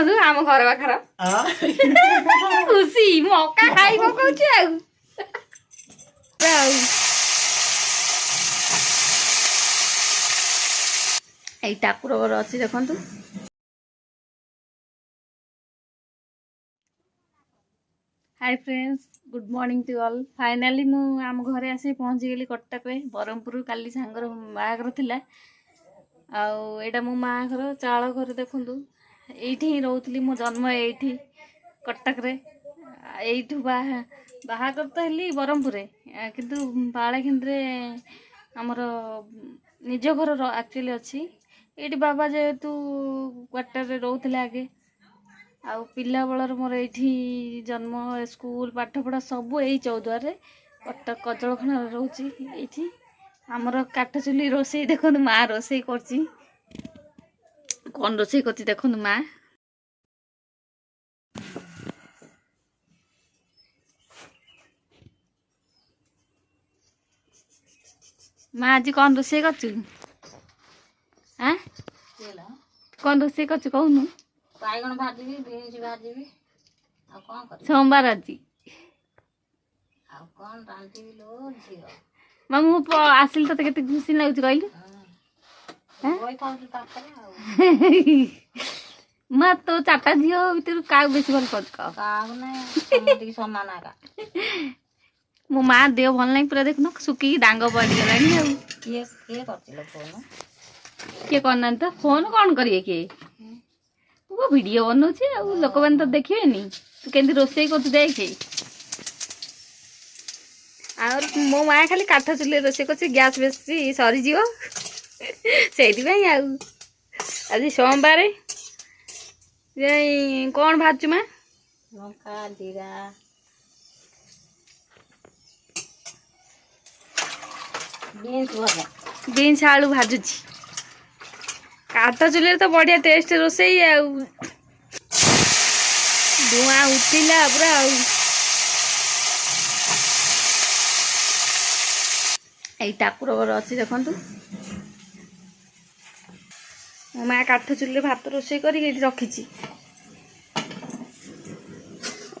देखो आम घर पाखर खुशी मका खाई पकाउछि एई ठाकुर घर अच्छी देखु। Hi friends, good morning to all. Finally मु आम घरे आसी पहुँची गली कटक में ब्रह्मपुर। काली सांगर बाहागर थिला आउ एटा मो माँ घर चाल घर देखु। एठी ही रोथली, मो जन्म एठी कटक रे। एठू बाहागर तो हेली ब्रह्मपुर किंतु बालाखिंद्रे हमर निज घर एक्चुअली अच्छी। एठी बाबा जेहेतु क्वार्टर रे रोथले आगे आउ पिला बलर मोर एठी जन्म, स्कूल पाठपढ़ा सब यही चौद्वार रे कटक कजलखाना रोची। एठी हमर काठ चुली रोसई देखो माँ रोसई करची। कौन रोसई करची देखो माँ। माँ आज कौन रोसई करचु? हाँ कौन रोसई करचु कहनु? बाइगण भाजीबी, बीन्स भाजीबी आ कोन करी सोमवार आज आ कोन रांधीबी लो झियो। माँ मु आसिल तो केते खुशी लागुच कहलु। ओइ खाउछु ताकरे आ माँ तो चाटा झियो भीतर का बेसी भल करछ का? काग नै समति समान आका। मो माँ देह भल नै पूरा देखनो सुकी डांग पड़ी गलानी आ। के करथिलो फोन? के करना तो फोन कौन करिए के? वो वीडियो बनाउछे आ लोक बन तो देखिबे नी। तू केंदी रोसई को तू देखे। और मो माँ खाली काठ चुले रोसई करछे, गैस बेसी सरी जीव सेठी भाई आ। आज सोमवार जे कौन भाजु माँ? लंका जीरा बीन्स भजा। बीन्स आलू भाजुची। काठ चुले तो बढ़िया टेस्ट रोसई आ। धुआं उठिला पूरा आ। एई ठाकुर घर अच्छी देखु। मो माँ काठ चुले भात रोसई कर रखी।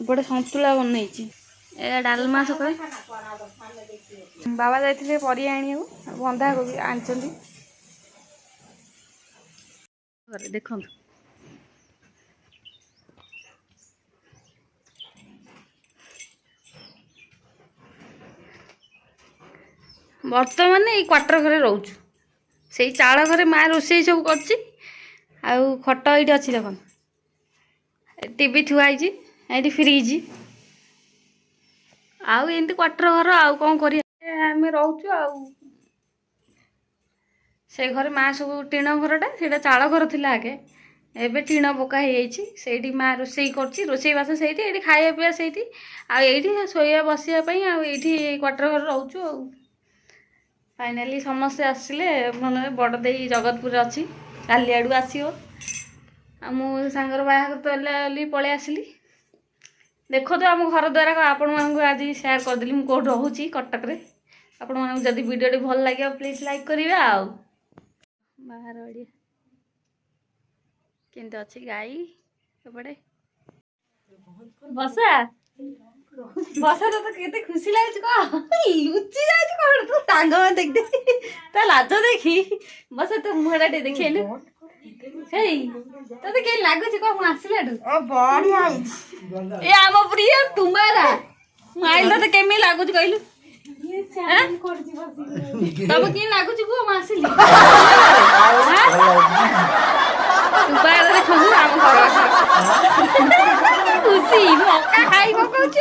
बड़े सतुला बनई ए डालमा सकाଳେ बाबा जाइथिले परिया आनियो बंधा कोबी आनचंदी घरे देखो। बर्तमान ये क्वार्टर घरे रोचु। से चाल घरे माँ रोसई सब करची। आउ खट ये अच्छी देख। टीवी थुआई ये फ्रिज आउ एमती क्वार्टर घर आउ कौन करें रोचु। आउ से घर माँ सब टीण घरटा से चाल घर थिला आगे एबे टीण पका हो माँ रोसई करची। रोसई बास से खाया पीया से शोया बसिया क्वार्टर घर रोचु। आ फाइनाली समस्ते आसिले बड़ दे जगतपुर अच्छी काली आड़ू आसो आ मो सांगर बाहर तो पलि आसली। देखो तो आम घर द्वारा आपण मानक आज शेयर करदेली मु कोठ रोची कटक रे। आपण मानक जदि वीडियो भल लगे प्लीज लाइक करिवे। आ बाहर अड़िया केंत अच्छी गाई एपटे बसा बसा तो केते खुशी लागछ को लुचि जाछ कोन तू टांग में देख दे ता लाज देखी बसा तो मुहरा दे देखेलु हेई तते के लागछ को मु आसिलाडू ओ बढ़िया ए आम प्रिय तुम्हारा माइल तो केमी लागुच कहलु तब की लागुच को हम आसिली तुम्हारा देखो आम घर खुशी मका खाई पकाउछ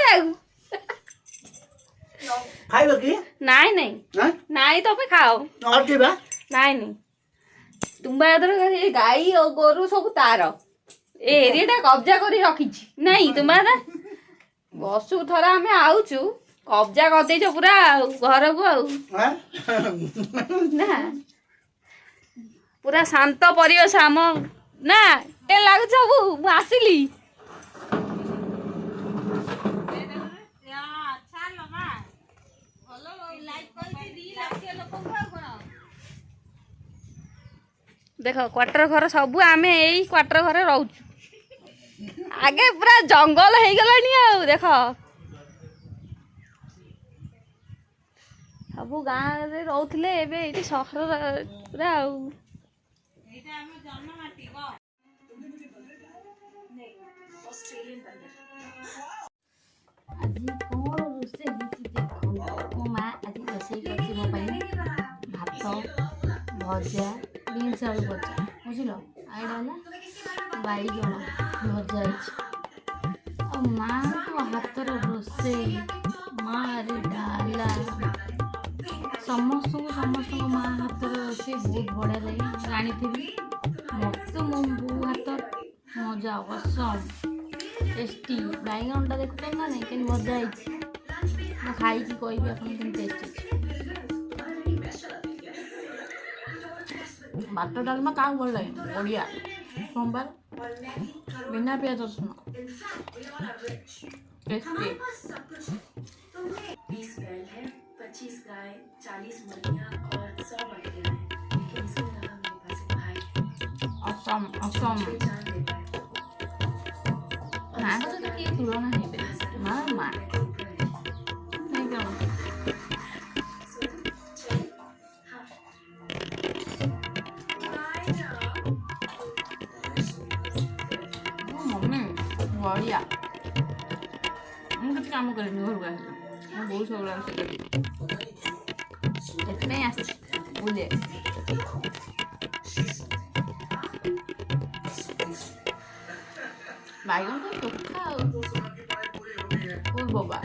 खाइबो कि नाई नहीं नाई तो पे खाओ और के बा नाई नहीं तुम्हारा ये गाई और गोरु सब तार ए एरिया कब्जा करी रखिछि नहीं तुम्हारा बसु थरा हमें आउछु कब्जा कर देछ पूरा घर को आ ना पूरा शांत परिवेश आम ना के लागु सब मु आसिली देख क्वार्टर घर सब आम यही क्वार्टर घर रोचु ଆଗେ ପୁରା ଜଙ୍ଗଲ ହେଇଗଲାଣି ଆଉ ଦେଖ ସବୁ ଗାଁରେ ରହୁଥିଲେ ଏବେ ଏଇଠି ସହର ପୁରା ଆଉ ଆଜି କ'ଣ ରୋଷେଇ ହେଇଛି ଦେଖନ୍ତୁ ମୋ ମା ଆଜି ରୋଷେଇ କରିଛି ମୋ ପାଇଁ ଭାତ ଭଜା ବିନ୍ସ ଆଳୁ ଭଜା ବୁଝିଲ ଆଉ ଏଇଟା ହେଲା ବାଇଗଣ ଭଜା ହେଇଛି ଆଉ ମାଆଙ୍କ ହାତର ରୋଷେଇ ମାଆରେ ଡାଲା ସମସ୍ତଙ୍କ ମାଆ ହାତର ରୋଷେଇ ବହୁତ ବଢ଼ିଆ ଲାଗେ ଜାଣିଥିବି ମୋତେ ମୋ ବୋଉ ହାତ ମଜା ପସନ୍ଦ ଟେଷ୍ଟି ବାଇଗଣଟା ଦେଖୁଛନ୍ତି ନା ନାଇଁ କେମିତି ଭଜା ହେଇଛି ମୁଁ ଖାଇକି କହିବି ଆପଣ କେମିତି ଟେଷ୍ଟ ହେଇଛି ଭାତ ଡାଲମା କାହାକୁ ଭଲ ଲାଗେ ବଢ଼ିଆ ସୋମବାର बिना प्याज रसुन टेस्टी 20 बैल है 25 गाय 40 मुर्गियां और 100 बकरियां हैं लेकिन इसके अलावा मेरे पास एक भाई असम असम है जान देता है माँ को तो किए तुलना नहीं पे माँ माँ नहीं क्या मम्मी बढ़िया ମୁଁ କିଛି କାମ କରିନି ଘରକୁ ଆସିଲି ମୁଁ ବହୁତ ସବୁବେଳେ ରୋଷେଇ କରିବି ସେଥିପାଇଁ ଆସିଛି ବୁଲେ ବାଇଗଣ ତ ଚୋଖା ଆଉ ବୋବା